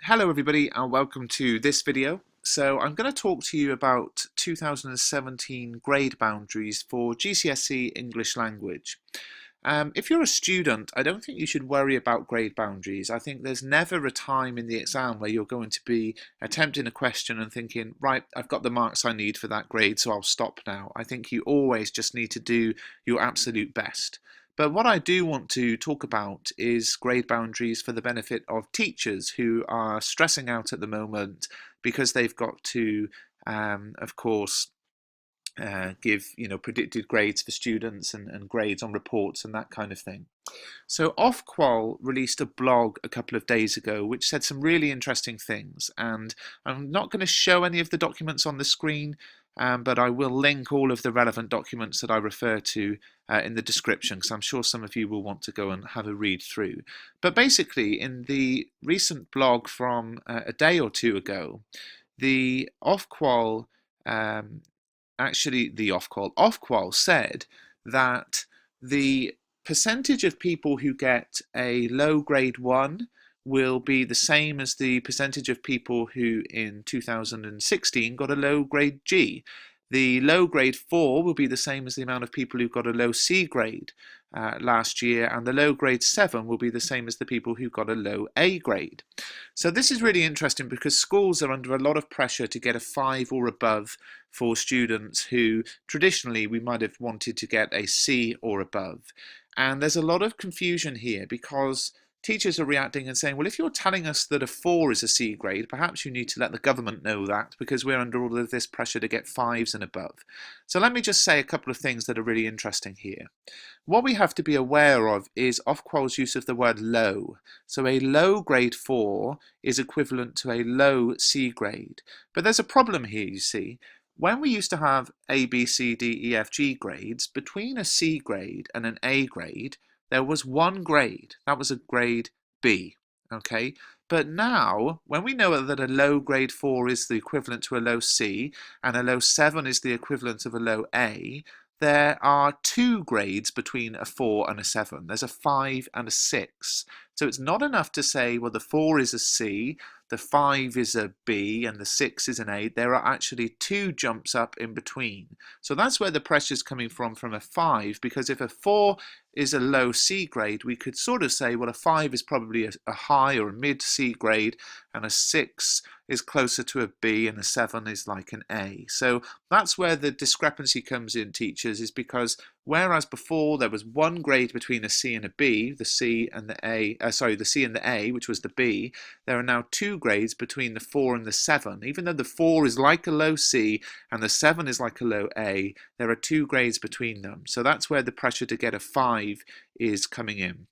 Hello everybody and welcome to this video. So I'm going to talk to you about 2017 grade boundaries for GCSE English language. If you're a student, I don't think you should worry about grade boundaries. I think there's never a time in the exam where you're going to be attempting a question and thinking, right, I've got the marks I need for that grade, so I'll stop now. I think you always just need to do your absolute best. But what I do want to talk about is grade boundaries for the benefit of teachers who are stressing out at the moment because they've got to, of course, give predicted grades for students and grades on reports and that kind of thing. So Ofqual released a blog a couple of days ago which said some really interesting things, and I'm not going to show any of the documents on the screen, but I will link all of the relevant documents that I refer to in the description, because I'm sure some of you will want to go and have a read through. But basically, in the recent blog from a day or two ago, the Ofqual Ofqual said that the percentage of people who get a low grade 1 will be the same as the percentage of people who in 2016 got a low grade G. The low grade 4 will be the same as the amount of people who got a low C grade last year, and the low grade 7 will be the same as the people who got a low A grade. So this is really interesting because schools are under a lot of pressure to get a 5 or above for students who traditionally we might have wanted to get a C or above. And there's a lot of confusion here because teachers are reacting and saying, well, if you're telling us that a 4 is a C grade, perhaps you need to let the government know that because we're under all of this pressure to get 5s and above. So let me just say a couple of things that are really interesting here. What we have to be aware of is Ofqual's use of the word low. So a low grade 4 is equivalent to a low C grade. But there's a problem here, you see. When we used to have A, B, C, D, E, F, G grades, between a C grade and an A grade, there was one grade. That was a grade B, okay? But now, when we know that a low grade 4 is the equivalent to a low C, and a low 7 is the equivalent of a low A, there are two grades between a 4 and a 7. There's a 5 and a 6. So it's not enough to say, well, the 4 is a C, the 5 is a B, and the 6 is an A. There are actually two jumps up in between. So that's where the pressure is coming from a 5, because if a 4 is a low C grade, we could sort of say, well, a 5 is probably a high or a mid C grade, and a 6 is closer to a B, and a 7 is like an A. So that's where the discrepancy comes in, teachers, is because whereas before there was one grade between a C and a B, the C and the A, the C and the A, which was the B, there are now two grades between the 4 and the 7. Even though the 4 is like a low C and the 7 is like a low A, there are two grades between them. So that's where the pressure to get a 5 is coming in.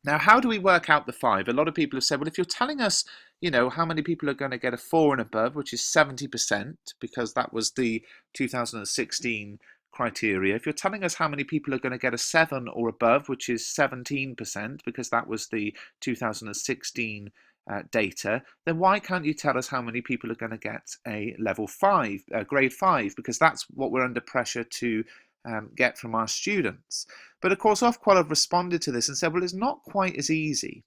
Now, how do we work out the 5? A lot of people have said, well, if you're telling us, how many people are going to get a 4 and above, which is 70%, because that was the 2016 criteria. If you're telling us how many people are going to get a 7 or above, which is 17%, because that was the 2016 data, then why can't you tell us how many people are going to get a level 5, grade 5, because that's what we're under pressure to get from our students. But of course Ofqual have responded to this and said, well, it's not quite as easy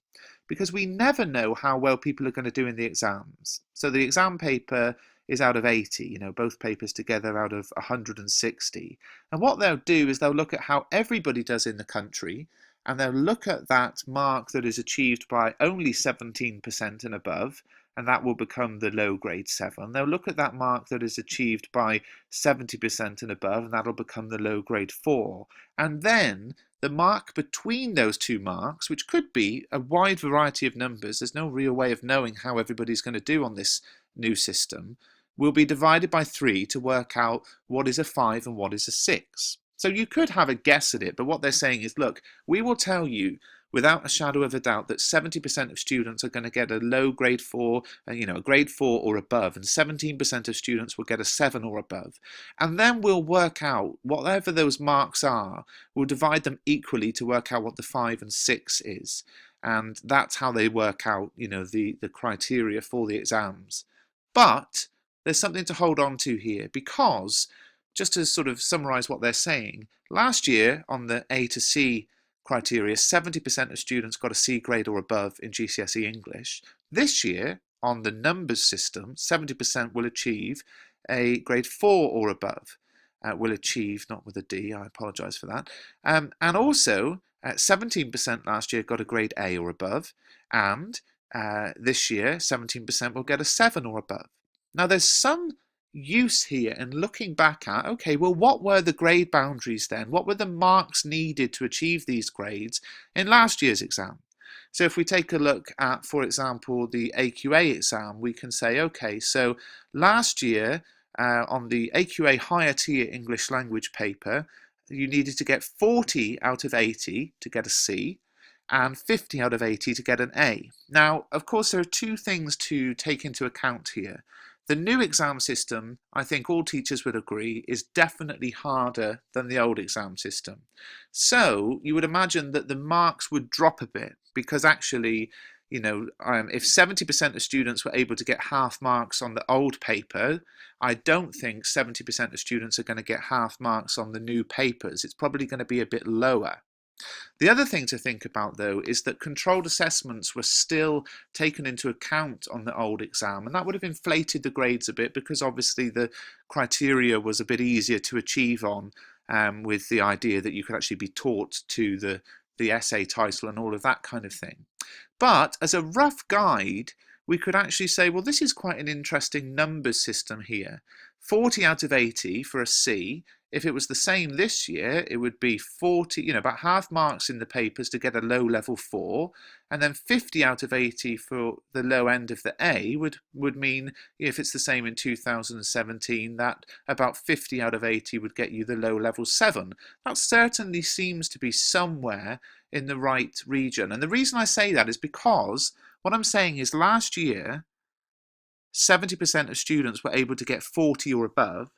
because we never know how well people are going to do in the exams. So the exam paper is out of 80, both papers together out of 160. And what they'll do is they'll look at how everybody does in the country, and they'll look at that mark that is achieved by only 17% and above, and that will become the low grade 7. They'll look at that mark that is achieved by 70% and above, and that'll become the low grade 4. And then the mark between those two marks, which could be a wide variety of numbers, there's no real way of knowing how everybody's going to do on this new system, will be divided by 3 to work out what is a 5 and what is a 6. So you could have a guess at it, but what they're saying is, look, we will tell you without a shadow of a doubt that 70% of students are going to get a low grade 4, a grade 4 or above, and 17% of students will get a 7 or above. And then we'll work out, whatever those marks are, we'll divide them equally to work out what the 5 and 6 is. And that's how they work out, the criteria for the exams. But there's something to hold on to here, because just to sort of summarize what they're saying, last year on the A to C criteria, 70% of students got a C grade or above in GCSE English. This year, on the numbers system, 70% will achieve a grade 4 or above. Will achieve, not with a D, I apologise for that. And also, 17% last year got a grade A or above, and this year, 17% will get a 7 or above. Now, there's some use here in looking back at, okay, well, what were the grade boundaries then? What were the marks needed to achieve these grades in last year's exam? So if we take a look at, for example, the AQA exam, we can say, okay, so last year on the AQA higher tier English language paper, you needed to get 40 out of 80 to get a C and 50 out of 80 to get an A. Now, of course, there are two things to take into account here. The new exam system, I think all teachers would agree, is definitely harder than the old exam system. So you would imagine that the marks would drop a bit because actually, you know, if 70% of students were able to get half marks on the old paper, I don't think 70% of students are going to get half marks on the new papers. It's probably going to be a bit lower. The other thing to think about, though, is that controlled assessments were still taken into account on the old exam, and that would have inflated the grades a bit because obviously the criteria was a bit easier to achieve on, with the idea that you could actually be taught to the essay title and all of that kind of thing. But as a rough guide, we could actually say, well, this is quite an interesting numbers system here. 40 out of 80 for a C. If it was the same this year, it would be 40, you know, about half marks in the papers to get a low level 4, and then 50 out of 80 for the low end of the A would mean, if it's the same in 2017, that about 50 out of 80 would get you the low level 7. That certainly seems to be somewhere in the right region. And the reason I say that is because what I'm saying is last year, 70% of students were able to get 40 or above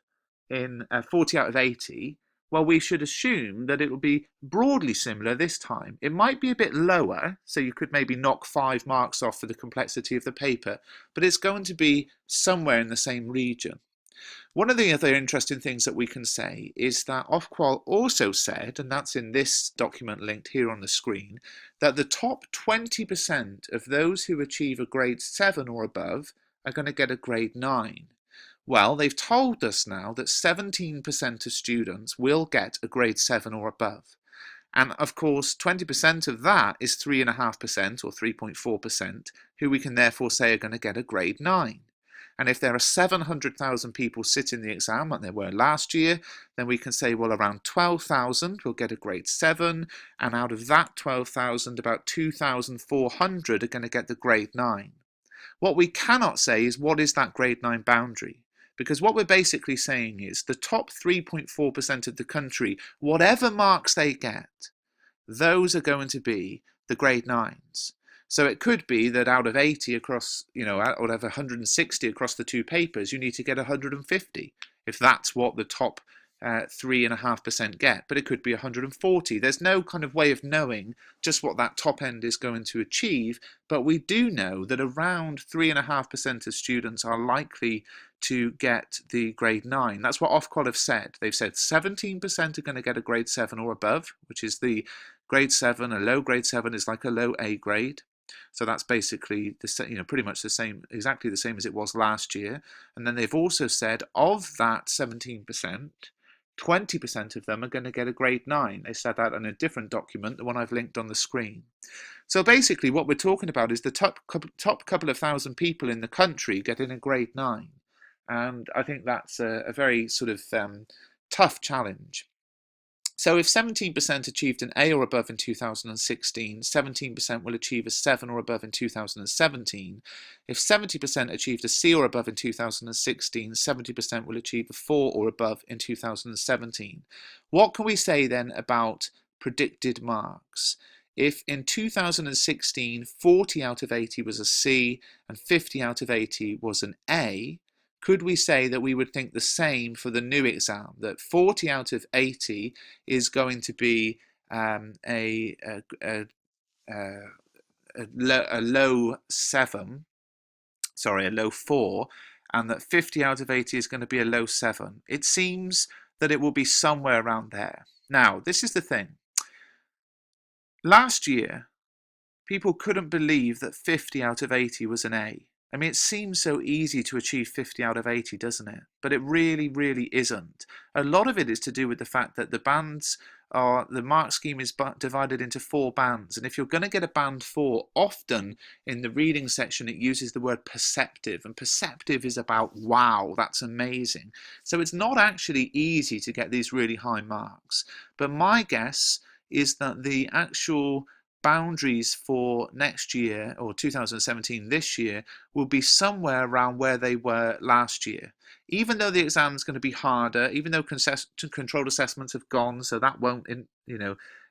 in 40 out of 80. Well, we should assume that it will be broadly similar this time. It might be a bit lower, so you could maybe knock 5 marks off for the complexity of the paper, but it's going to be somewhere in the same region. One of the other interesting things that we can say is that Ofqual also said, and that's in this document linked here on the screen, that the top 20% of those who achieve a grade 7 or above are going to get a grade 9. Well, they've told us now that 17% of students will get a grade 7 or above. And of course, 20% of that is 3.5% or 3.4%, who we can therefore say are going to get a grade 9. And if there are 700,000 people sitting the exam, like there were last year, then we can say, well, around 12,000 will get a grade 7, and out of that 12,000, about 2,400 are going to get the grade 9. What we cannot say is what is that grade 9 boundary? Because what we're basically saying is the top 3.4% of the country, whatever marks they get, those are going to be the grade 9s. So it could be that out of 80 across, you know, out of 160 across the two papers, you need to get 150, if that's what the top 3.5% get. But it could be 140. There's no kind of way of knowing just what that top end is going to achieve, but we do know that around 3.5% of students are likely to get the grade 9. That's what Ofqual have said. They've said 17% are going to get a grade 7 or above, which is the grade 7. A low grade 7 is like a low A grade. So that's basically pretty much the same, exactly the same as it was last year. And then they've also said of that 17%, 20% of them are going to get a grade 9. They said that in a different document, the one I've linked on the screen. So basically what we're talking about is the top couple of thousand people in the country getting a grade 9. And I think that's a very sort of tough challenge. So if 17% achieved an A or above in 2016, 17% will achieve a 7 or above in 2017. If 70% achieved a C or above in 2016, 70% will achieve a 4 or above in 2017. What can we say then about predicted marks? If in 2016, 40 out of 80 was a C and 50 out of 80 was an A, could we say that we would think the same for the new exam, that 40 out of 80 is going to be a low 7, sorry, a low 4, and that 50 out of 80 is going to be a low 7? It seems that it will be somewhere around there. Now, this is the thing. Last year, people couldn't believe that 50 out of 80 was an A. I mean, it seems so easy to achieve 50 out of 80, doesn't it? But it really, really isn't. A lot of it is to do with the fact that the mark scheme is divided into 4 bands. And if you're going to get a band 4, often in the reading section, it uses the word perceptive. And perceptive is about, wow, that's amazing. So it's not actually easy to get these really high marks. But my guess is that the actual boundaries for next year, or 2017 this year, will be somewhere around where they were last year. Even though the exam is going to be harder, even though controlled assessments have gone, so that won't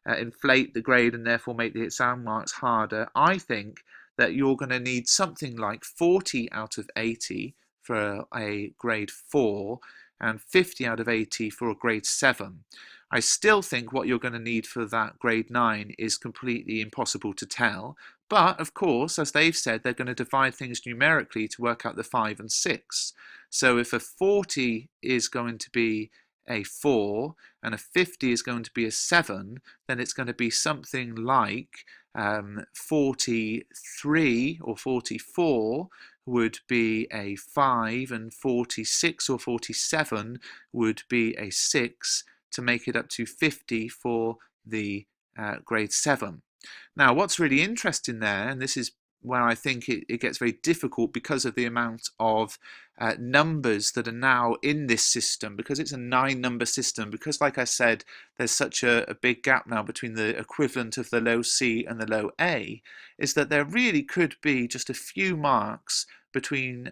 inflate the grade and therefore make the exam marks harder, I think that you're going to need something like 40 out of 80 for a grade 4 and 50 out of 80 for a grade 7. I still think what you're going to need for that grade 9 is completely impossible to tell. But, of course, as they've said, they're going to divide things numerically to work out the 5 and 6. So if a 40 is going to be a 4 and a 50 is going to be a 7, then it's going to be something like 43 or 44 would be a 5, and 46 or 47 would be a 6, to make it up to 50 for the grade 7. Now, what's really interesting there, and this is where I think it gets very difficult because of the amount of numbers that are now in this system, because it's a 9-number system, because like I said, there's such a big gap now between the equivalent of the low C and the low A, is that there really could be just a few marks between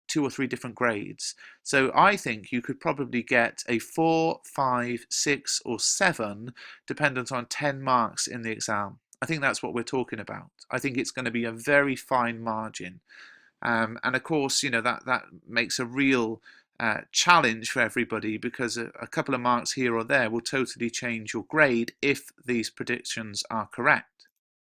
2 or 3 different grades. So I think you could probably get a 4, 5, 6 or 7 dependent on 10 marks in the exam. I think that's what we're talking about. I think it's going to be a very fine margin. And of course, that makes a real challenge for everybody, because a couple of marks here or there will totally change your grade if these predictions are correct.